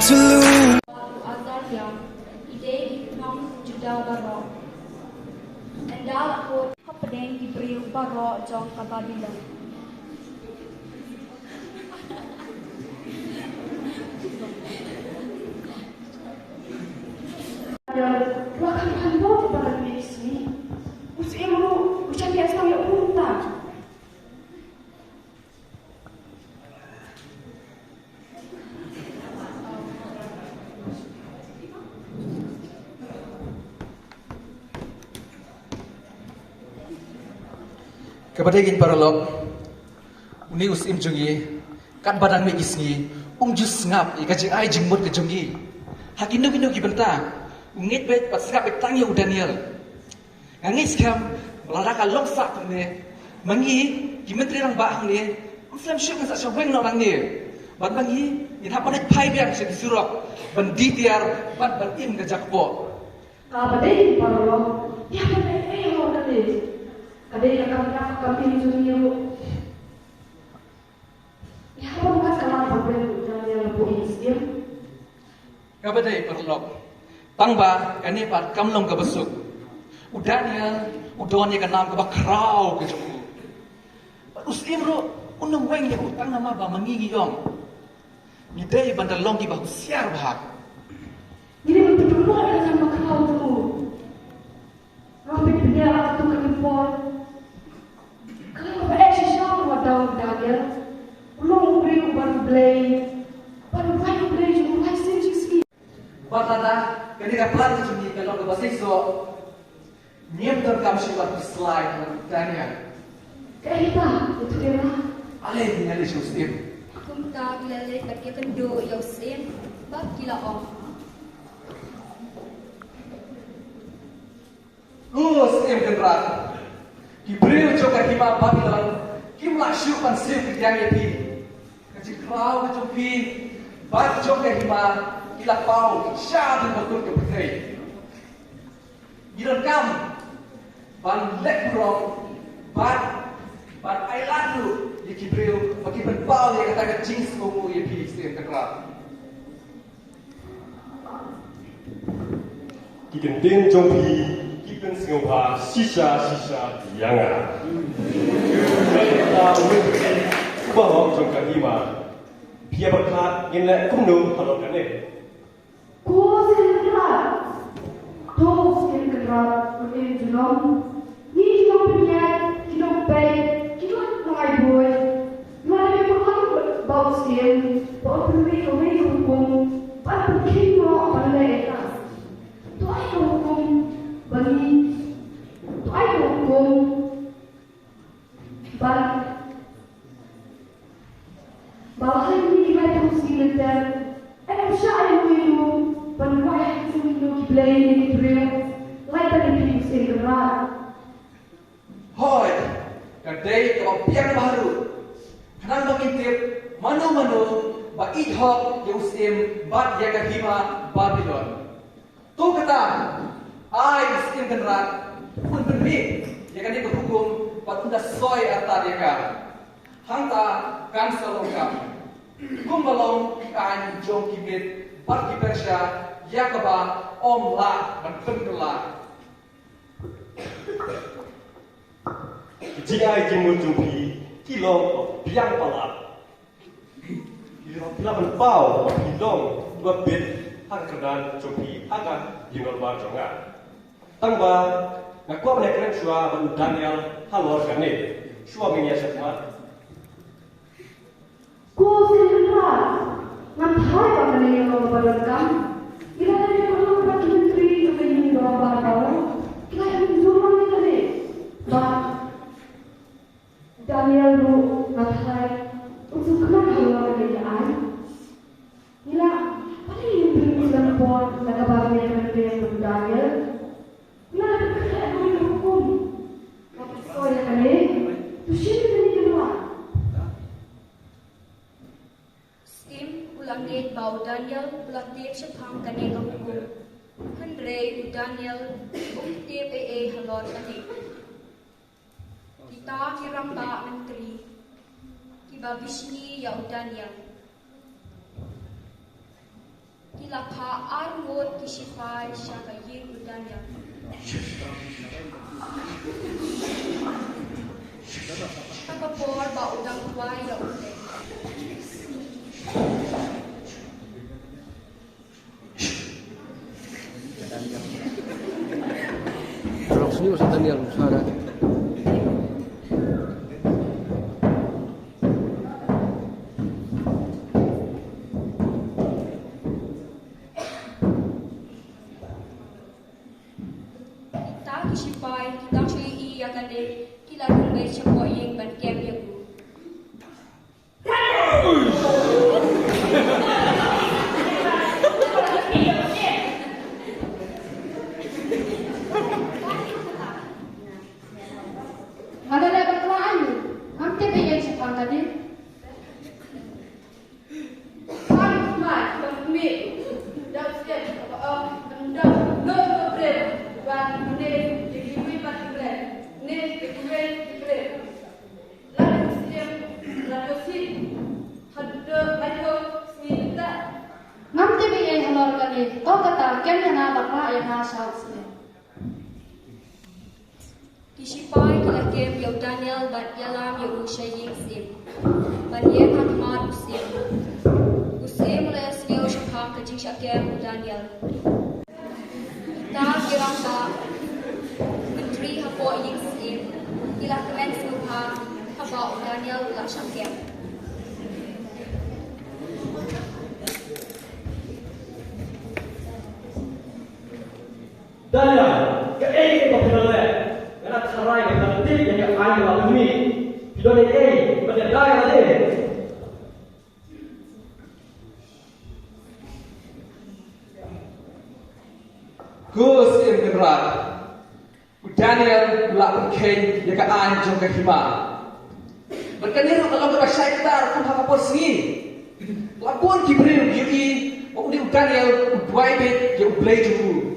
to lose. Azalya, ide nong juda barok. Endal aku hapedeng diberi barok jong kababilan. Bahkan handal di barat misi, usia lu ucap biasa ya unta. Kepada ingin paralog, uni usim jungi, kat badang me isngi, jus ngap, ika jing ai jing mut ke jungi. Hakin nu gibenta, ngit bet pas ngap betang ya Daniel. Ngangit skam, melaraka longsa tune, mangi gimentri rang baang ni, Muslim syuk nasa syaweng orang ni. Ban mangi, yin hapa net pai biang syuk surok, ban ditiar, ban im ke jakpo. Kepada ini paralog, ya benar lo tadi. Ada yang kami tunjuk. Ya, apa bukan sekarang problem yang lebih Islam? Kepada paralog, tangba kani pat kamlong ke besuk. Udahnya, udahnya kan nam ke bakrau ke jumpu. Usim ro, unang weng ya utang nama ba mangingi yong. Midai bandar long di bahu siar bahak. Jadi betul ada sama kau tu. Ramai bendera tu kepol. Kalau bereaksi sama wadau dagel, ulung beri baru belai, baru belai juga belai sendiri. Batata, kani ka plan ke jumni kalau ke basik so. Niam terkam syukur di slide tanya. Kaita, itu dia lah. Ale ni ale usim. Aku tak lele pergi kendo ya usim, bab gila om. Usim kenrat. Kibril joka hima Babylon, kimla syupan sif yang yepi. Kaji krau kejumpi, bat joka hima ila pau, syadu betul ke petai. Giran kam, ban lek burong, ban ailadu, ye kibril, bagi berpau ye kata kecing semumu yepi sim kenrat. Kikentin jompi, kiken singapura sisa dianga. Bahwa jongkan ima, pia berkat inlet kumnu halok kane. Kau sendirilah. Kau sendirilah. Kau jenom. Ni jenom punya, jenom baik, jenom ngai boy. Mana memang aku bau skin, bau pergi hukum, bau pergi mau pandai ekas. Tuai hukum bagi, tuai hukum bagi. Bahwa ini kita terus diletak, aku syai'u itu penwai itu diplay di drill, lain tadi di segera. Hoi, kadai kau piang baru. Kenang mengintip manu ba idhok ya usim bat ya kahima Babylon. Tu kata, ai usim kenrat pun benih ya kan dia berhukum patunda soy atar ya kan. Hangta kan salongkam. Kumbalong kan jom kibit bat kipersya ya kaba om la ban pendela. Jika jimut jumpi, kilong biang palap. Kilong bilang pau, kilong dua bit hak kerdan jumpi akan dinormal jongan. Tangba, ngaku apa nak kena shua ban Daniel halor kane, shua menya sekmat. Kau sendirilah. Nanti apa yang kau berlakukan? Kita ada kalau berarti menteri juga ini berapa tahun? Kita yang zaman ini tadi. Bah, Daniel lu nanti untuk kenapa kalau kerjaan? Ila, apa yang beri dan buat negara baru yang beri Daniel? Ila ada kerjaan yang hukum. Tapi soalnya kan ni, tu siapa yang kedua? Ulanggit bau Daniel ulanggit sepang kane kampung. Henry Daniel ukti halor kane. Kita kiramba menteri. Kiba Vishni ya Daniel. kilapa armut kisifai syaka yin udanya. Kapapor ba udang kuwai ya ude. Terus ni usah Daniel Musara. Kisifai kita cui iya kande kila rungai cepo yang ban kem ya gu. Ada dapat kelaan, hampir dia cepat tadi. Kan mai, kami dah siap dah no bread, ban ne dikiwi ban bread, ne dikiwi bread. Lalu siap, lalu si, ada lalu si tak. Nanti dia halal kali, kau kata kena nak bakla yang asal sih. Kisifai kila kem ya Daniel ban yalam ya usha ying sim. Ban ye patmat usim. Usim les veo shapam ka jing shakem Daniel. Kita kirang ba menteri hapo ying sim. Kila kemen suha haba Daniel ula shakem. Daniel, ke popular. Karena sarai dengan nanti yang ayu lalu ini, video ini berdaya lagi. Gus im keberat. Daniel belak berkain yang kaan jom ke hima. Berkenir dalam berasai kita pun haka porsi. Lakuan kibril yui, waktu Daniel udwai bet yang ublay juhu.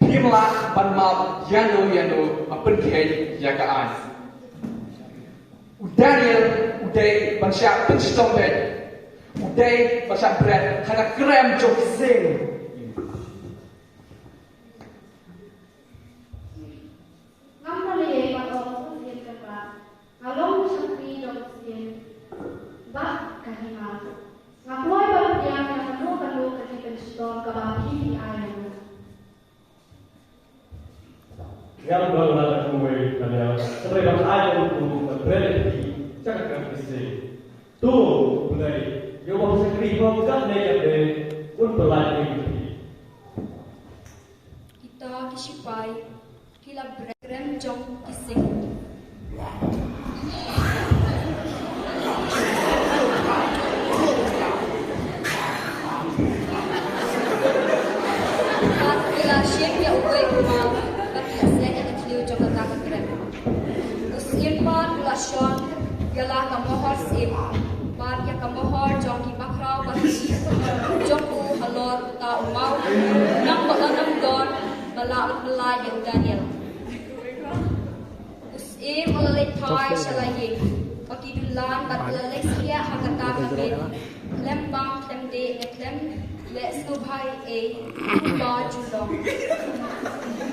Himlah panmap yano berkain yang kaan. Daniel udai bansyak penstompet. Udai bansyak berat karena krem jom sing. Yang berlaku kue Daniel, seperti bangsa ayam untuk berlebih, jangan kemisi. Tu, mulai, yang mau sekali kau tak negatif, pun berlari. Kita kisifai kila krem jom kising. Kila syek ya uwe kumau. Sean, yala kamohor sim, bar ya kamohor jongki bakrau basi, jongku halor uta umau, nang balanam don, bala ya Daniel. Usim alalay thai shalaye, pakidulan bat alalay siya hakata kabin, klembang klemde ne klem le snubhai ba julong,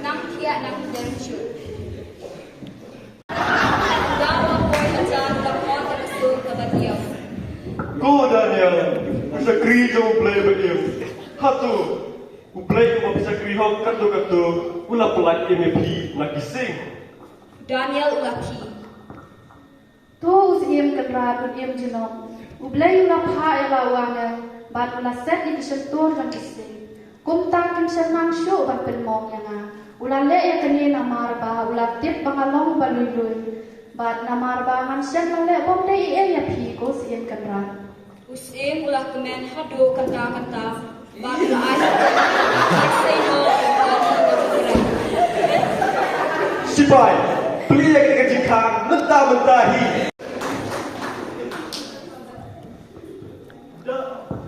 nang kia nang klem chul. Go Daniel, bisa kerja play begitu. Hatu, play kau bisa kerja katu, ulah pelak MP nak kising. Daniel ulaki. Tu usim kedra usim jenom. Ublay ulah pha ela wangal, bat ulah set di sentur dan kising. Kumtang kimsen mangshu bat penmong yang ulah le ya kini namar ba ulah tip bangalong balului. Bat namar ba mansen le bom dei ya pi ko usim kedra. Usim ulah kemen hado kata-kata bat ulah ayat say no Sipai, beli yang kejikang, mentah-mentahi.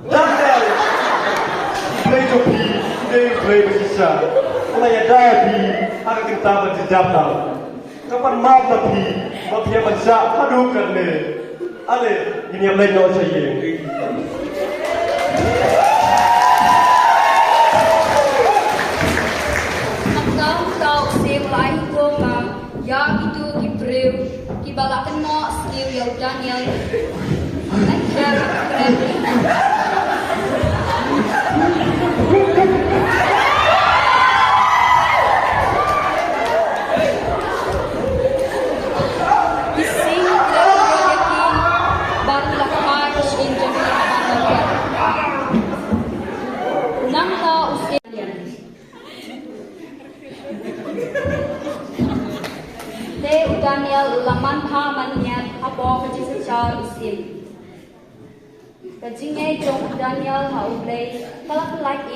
Daniel, play joki, play bersisa. Mulai ada di akan kita berjejak tahu. Kapan maaf tapi, maaf yang besar, aduh kerana. Ale, ini yang lain nak saya. Tau sem lai goma ya itu kibreu kibalakan no skill ya Daniel and Daniel laman pamannya apa kerja secara usim. Kajingnya jong Daniel hau play kalau like